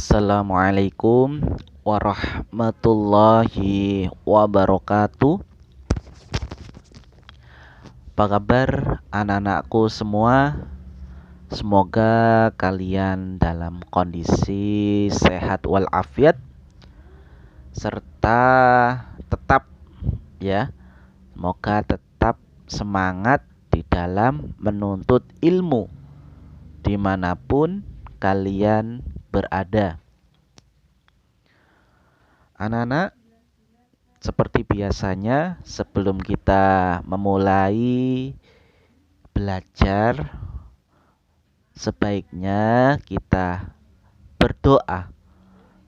Assalamualaikum warahmatullahi wabarakatuh. Apa kabar anak-anakku semua? Semoga kalian dalam kondisi sehat walafiat serta tetap semoga tetap semangat di dalam menuntut ilmu dimanapun kalian berada. Anak-anak, seperti biasanya sebelum kita memulai belajar, sebaiknya kita berdoa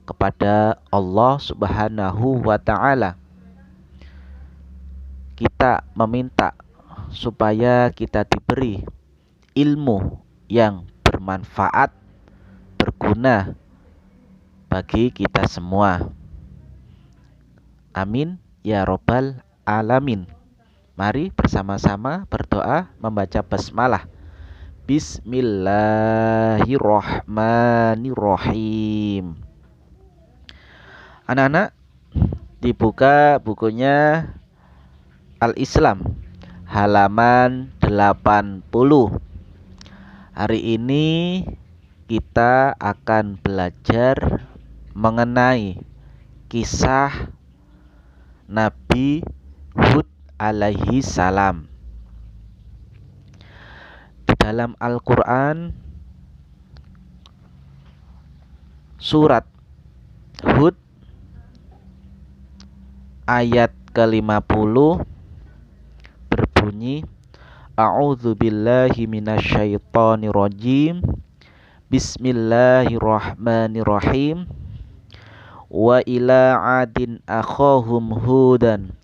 kepada Allah Subhanahu wa ta'ala. Kita meminta supaya kita diberi ilmu yang bermanfaat, berguna bagi kita semua. Amin ya robbal alamin. Mari bersama-sama berdoa membaca basmalah. Bismillahirrahmanirrahim. Anak-anak, dibuka bukunya Al-Islam halaman 80. Hari ini kita akan belajar mengenai kisah Nabi Hud alaihi salam. Di dalam Al-Quran surat Hud ayat ke-50 berbunyi, A'udzubillahi minasyaitonirrajim. Bismillahirrahmanirrahim. Wa ila adin akhahum hudan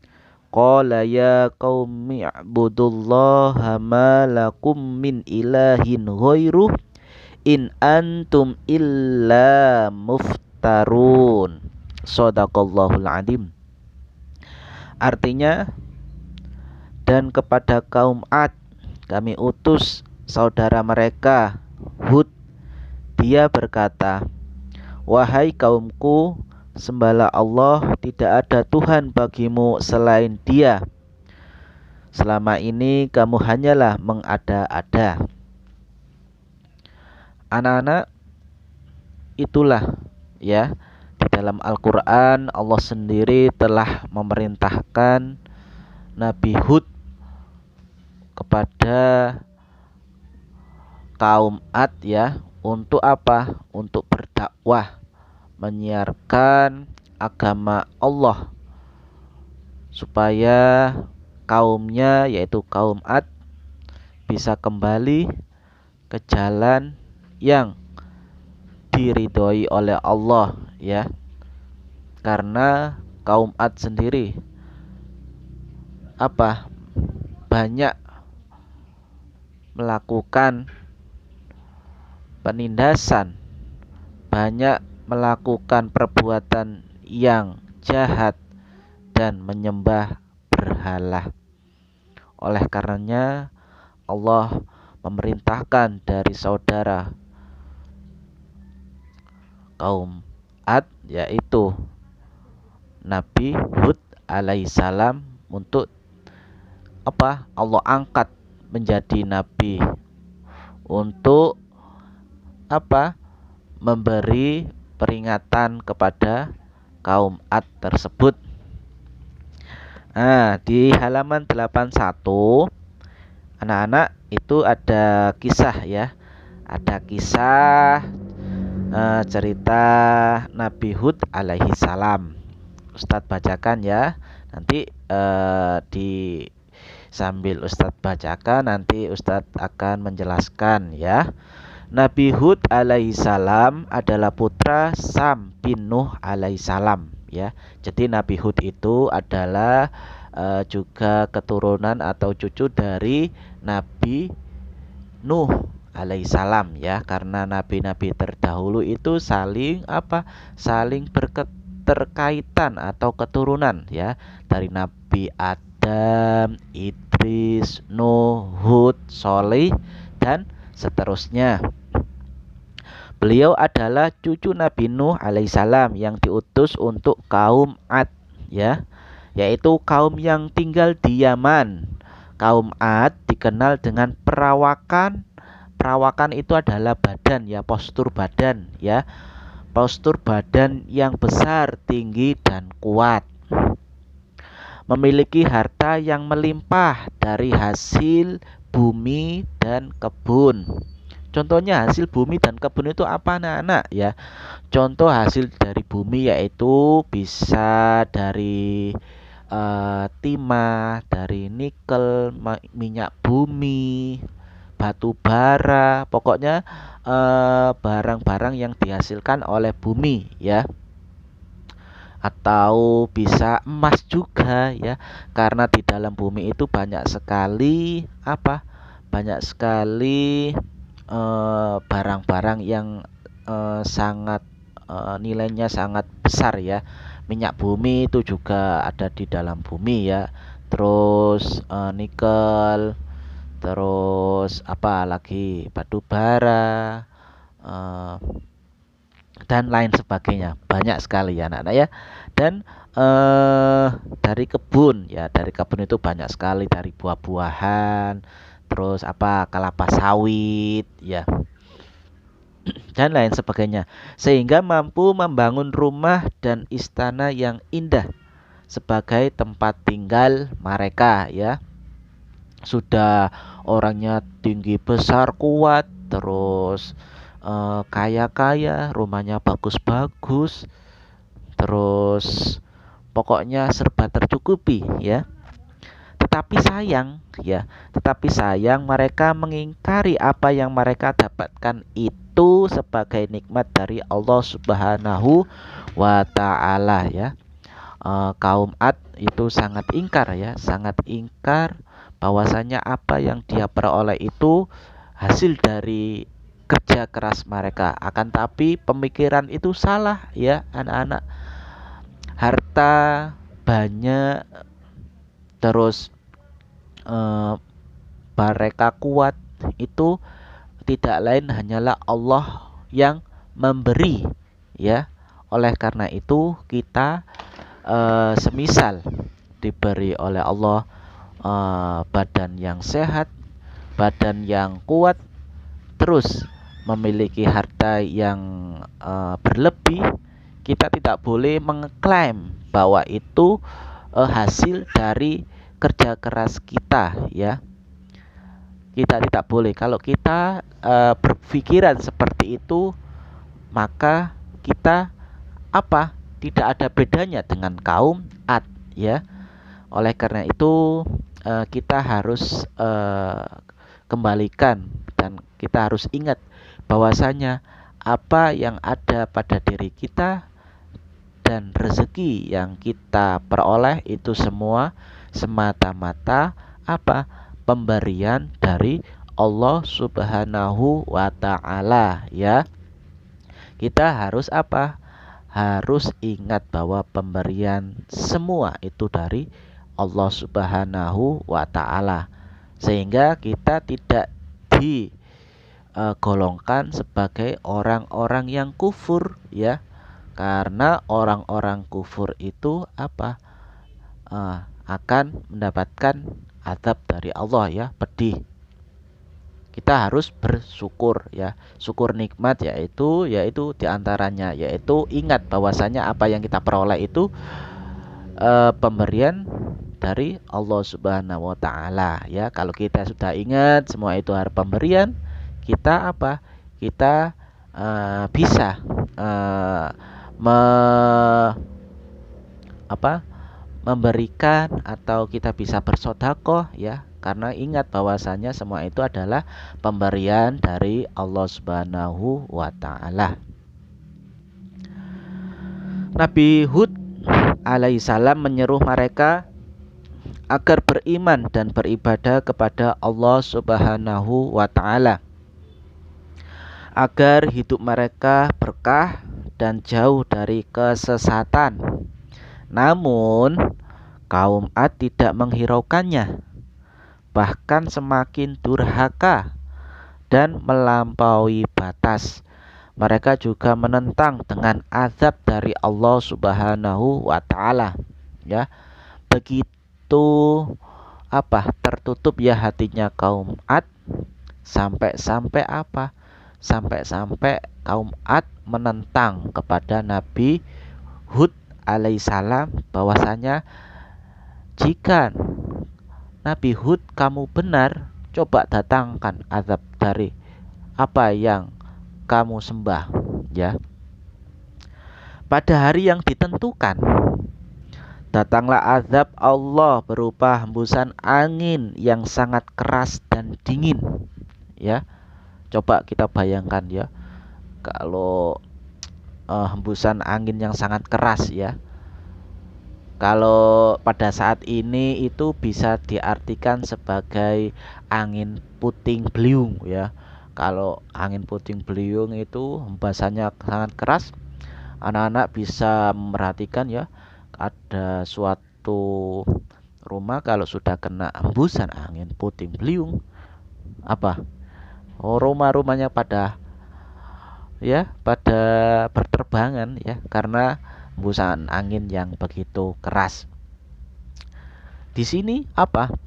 qala ya qaumi ibudullaha ma lakum min ilahin ghairuh in antum illa muftarun. Shadaqallahul adzim. Artinya, dan kepada kaum Ad kami utus saudara mereka Hud. Dia berkata, wahai kaumku, sembahlah Allah, tidak ada Tuhan bagimu selain Dia. Selama ini kamu hanyalah mengada-ada. Anak-anak, itulah di dalam Al-Quran Allah sendiri telah memerintahkan Nabi Hud kepada kaum Ad untuk apa? Untuk berdakwah, menyiarkan agama Allah supaya kaumnya yaitu kaum Ad bisa kembali ke jalan yang diridhoi oleh Allah karena kaum Ad sendiri banyak melakukan penindasan, banyak melakukan perbuatan yang jahat dan menyembah berhala. Oleh karenanya Allah memerintahkan dari saudara kaum Ad yaitu Nabi Hud alaihissalam untuk Allah angkat menjadi nabi untuk memberi peringatan kepada kaum Ad tersebut. Di halaman 81 anak-anak itu ada kisah ada kisah cerita Nabi Hud alaihi salam. Ustadz bacakan nanti sambil Ustadz bacakan nanti Ustadz akan menjelaskan Nabi Hud alaihi salam adalah putra Sam bin Nuh alaihi salam Jadi Nabi Hud itu adalah juga keturunan atau cucu dari Nabi Nuh alaihi salam karena nabi-nabi terdahulu itu saling berketerkaitan atau keturunan dari Nabi Adam, Idris, Nuh, Hud, Sholih dan seterusnya. Beliau adalah cucu Nabi Nuh alaihissalam yang diutus untuk kaum Ad, ya, yaitu kaum yang tinggal di Yaman. Kaum Ad dikenal dengan perawakan. Perawakan itu adalah badan, ya, postur badan, ya. Postur badan yang besar, tinggi dan kuat. Memiliki harta yang melimpah dari hasil bumi dan kebun. Contohnya hasil bumi dan kebun itu apa, anak-anak, ya? Contoh hasil dari bumi yaitu bisa dari timah, dari nikel, minyak bumi, batu bara, pokoknya barang-barang yang dihasilkan oleh bumi, ya. Atau bisa emas juga, ya, karena di dalam bumi itu banyak sekali apa? Banyak sekali barang-barang yang sangat nilainya sangat besar, ya. Minyak bumi itu juga ada di dalam bumi, ya. Terus nikel, terus apa lagi, batu bara, eh, dan lain sebagainya, banyak sekali, ya, anak-anak, ya. Dan dari kebun, ya, dari kebun itu banyak sekali, dari buah-buahan, terus apa, kelapa sawit, ya, dan lain sebagainya, sehingga mampu membangun rumah dan istana yang indah sebagai tempat tinggal mereka, ya. Sudah orangnya tinggi besar kuat, terus kaya-kaya, rumahnya bagus-bagus, terus pokoknya serba tercukupi, ya. Tetapi sayang mereka mengingkari apa yang mereka dapatkan itu sebagai nikmat dari Allah Subhanahu wa taala, ya. Kaum Ad itu sangat ingkar, ya, sangat ingkar bahwasanya apa yang dia peroleh itu hasil dari kerja keras mereka. Akan tapi pemikiran itu salah, ya, anak-anak. Harta banyak, terus mereka kuat, itu tidak lain hanyalah Allah yang memberi, ya. Oleh karena itu kita semisal diberi oleh Allah badan yang sehat, badan yang kuat, terus memiliki harta yang berlebih, kita tidak boleh mengklaim bahwa itu hasil dari kerja keras kita, ya. Kita tidak boleh. Kalau kita berpikiran seperti itu, maka kita apa? Tidak ada bedanya dengan kaum Ad, ya. Oleh karena itu kita harus kembalikan dan kita harus ingat bahwasanya apa yang ada pada diri kita dan rezeki yang kita peroleh itu semua semata-mata apa? Pemberian dari Allah Subhanahu wa taala, ya. Kita harus apa? Harus ingat bahwa pemberian semua itu dari Allah Subhanahu wa taala. Sehingga kita tidak digolongkan sebagai orang-orang yang kufur, ya. Karena orang-orang kufur itu apa? Akan mendapatkan azab dari Allah, ya, pedih. Kita harus bersyukur, ya. Syukur nikmat yaitu diantaranya yaitu ingat bahwasanya apa yang kita peroleh itu pemberian dari Allah Subhanahu wa taala, ya. Kalau kita sudah ingat semua itu harus pemberian, kita apa? Kita bisa me, apa? memberikan atau kita bisa bersedekah, ya, karena ingat bahwasanya semua itu adalah pemberian dari Allah Subhanahu wa taala. Nabi Hud alaihissalam menyeru mereka agar beriman dan beribadah kepada Allah Subhanahu wa taala, agar hidup mereka berkah dan jauh dari kesesatan. Namun kaum Ad tidak menghiraukannya, bahkan semakin durhaka dan melampaui batas. mereka juga menentang dengan azab dari Allah Subhanahu wa taala. Ya, begitu tertutup ya hatinya kaum Ad, sampai-sampai sampai-sampai kaum Ad menentang kepada Nabi Hud alaihissalam bahwasanya jika Nabi Hud kamu benar, coba datangkan azab dari apa yang kamu sembah, ya. Pada hari yang ditentukan, datanglah azab Allah berupa hembusan angin yang sangat keras dan dingin, ya. Coba kita bayangkan ya, kalau hembusan angin yang sangat keras, ya. Kalau pada saat ini itu bisa diartikan sebagai angin puting beliung, ya. Kalau angin puting beliung itu hembusannya sangat keras, anak-anak bisa memperhatikan ya, ada suatu rumah kalau sudah kena hembusan angin puting beliung, rumah-rumahnya pada berterbangan, ya, karena hembusan angin yang begitu keras. Di sini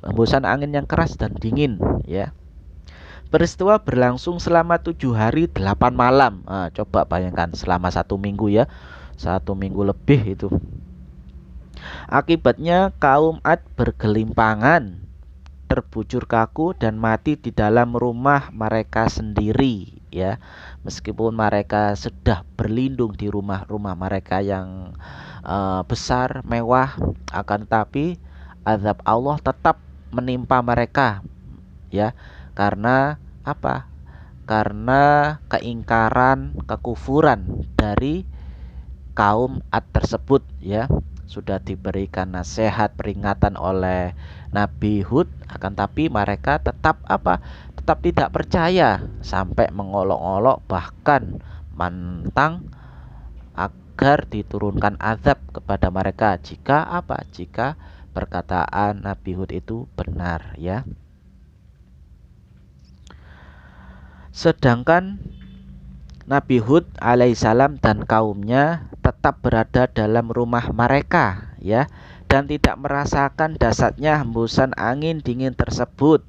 hembusan angin yang keras dan dingin, ya. Peristiwa berlangsung selama 7 hari 8 malam. Nah, coba bayangkan selama 1 minggu, ya, 1 minggu lebih itu. Akibatnya kaum Ad bergelimpangan, terbujur kaku dan mati di dalam rumah mereka sendiri, ya. Meskipun mereka sudah berlindung di rumah-rumah mereka yang besar, mewah, akan tetapi azab Allah tetap menimpa mereka, ya. Karena karena keingkaran, kekufuran dari kaum Ad tersebut, ya. Sudah diberikan nasihat, peringatan oleh Nabi Hud, akan tapi mereka tetap tidak percaya, sampai mengolok-olok bahkan menentang agar diturunkan azab kepada mereka jika jika perkataan Nabi Hud itu benar, ya. Sedangkan Nabi Hud alaihissalam dan kaumnya tetap berada dalam rumah mereka, ya, dan tidak merasakan dahsyatnya hembusan angin dingin tersebut.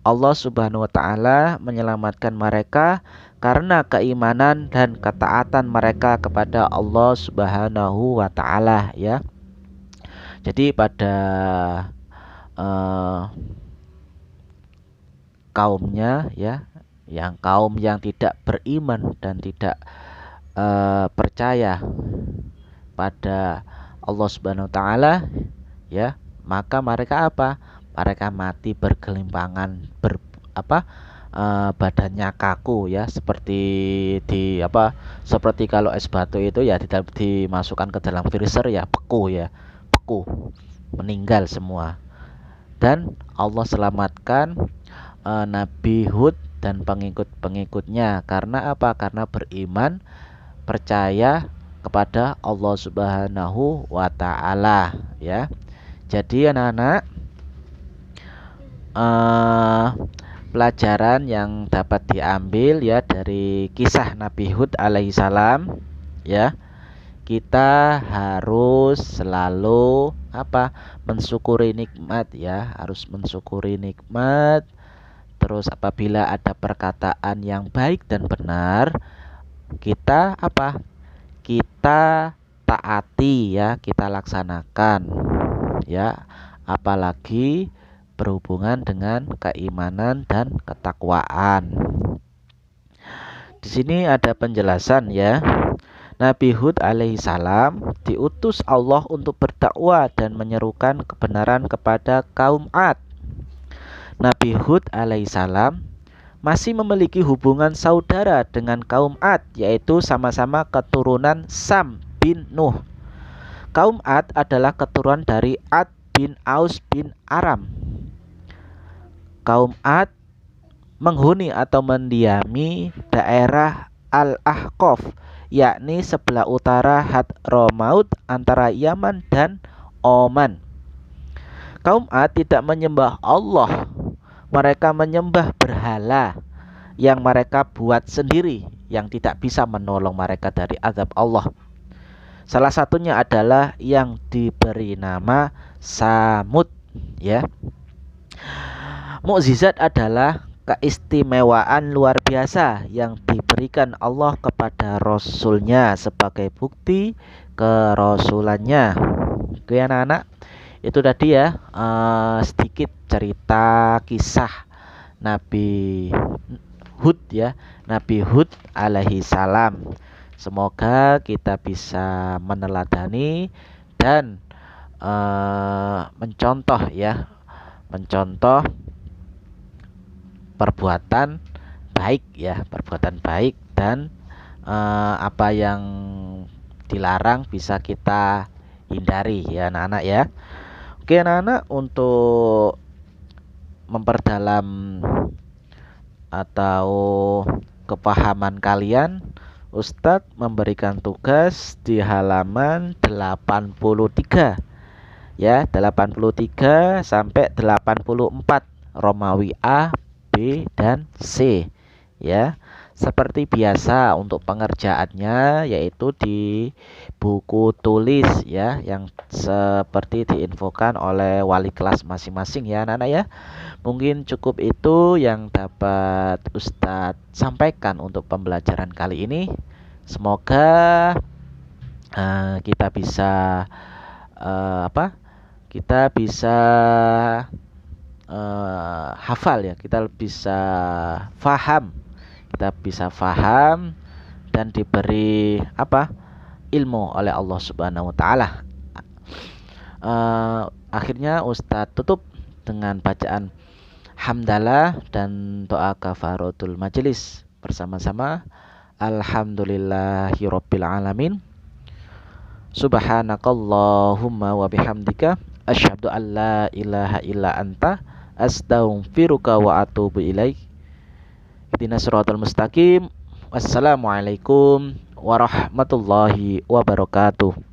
Allah Subhanahu wa taala menyelamatkan mereka karena keimanan dan ketaatan mereka kepada Allah Subhanahu wa taala, ya. Jadi pada kaumnya, ya, kaum yang tidak beriman dan tidak percaya pada Allah Subhanahu wa taala, ya, maka mereka mereka mati bergelimpangan, badannya kaku, ya, seperti seperti kalau es batu itu, ya, dimasukkan ke dalam freezer, ya, beku, meninggal semua. Dan Allah selamatkan Nabi Hud dan pengikut-pengikutnya karena karena beriman, percaya kepada Allah Subhanahu wa taala, ya. Jadi anak-anak, pelajaran yang dapat diambil, ya, dari kisah Nabi Hud alaihissalam, ya, kita harus selalu mensyukuri nikmat, ya, harus mensyukuri nikmat. Terus apabila ada perkataan yang baik dan benar, kita kita taati, ya, kita laksanakan, ya, apalagi berhubungan dengan keimanan dan ketakwaan. Di sini ada penjelasan, ya. Nabi Hud alaihissalam diutus Allah untuk berdakwah dan menyerukan kebenaran kepada kaum Ad. Nabi Hud alaihissalam masih memiliki hubungan saudara dengan kaum Ad, yaitu sama-sama keturunan Sam bin Nuh. Kaum Ad adalah keturunan dari Ad bin Aus bin Aram. Kaum Ad menghuni atau mendiami daerah Al-Ahqaf, yakni sebelah utara Hadramaut antara Yaman dan Oman. Kaum Ad tidak menyembah Allah, mereka menyembah berhala yang mereka buat sendiri, yang tidak bisa menolong mereka dari azab Allah. Salah satunya adalah yang diberi nama Samud, ya. Mukjizat adalah keistimewaan luar biasa yang diberikan Allah kepada Rasulnya sebagai bukti kerasulannya. Oke anak-anak, itu tadi ya sedikit cerita kisah Nabi Hud ya, Nabi Hud alaihi salam. Semoga kita bisa meneladani dan mencontoh ya, mencontoh perbuatan baik ya, perbuatan baik, dan apa yang dilarang bisa kita hindari ya anak-anak ya. Oke anak-anak, untuk memperdalam atau kepahaman kalian, Ustadz memberikan tugas di halaman 83 ya, 83 sampai 84 Romawi A, B, dan C ya. Seperti biasa untuk pengerjaannya yaitu di buku tulis ya, yang seperti diinfokan oleh wali kelas masing-masing ya anak-anak ya. Mungkin cukup itu yang dapat Ustadz sampaikan untuk pembelajaran kali ini. Semoga kita bisa kita bisa hafal ya, kita bisa faham dan diberi ilmu oleh Allah Subhanahu wa taala. Akhirnya Ustadz tutup dengan bacaan hamdalah dan doa kafaratul majelis bersama-sama. Alhamdulillahirabbil alamin. Subhanakallahumma wa bihamdika asyhadu an la ilaha illa anta astaghfiruka wa atubu ilaik. Ihdinas siratal mustaqim. Wassalamualaikum warahmatullahi wabarakatuh.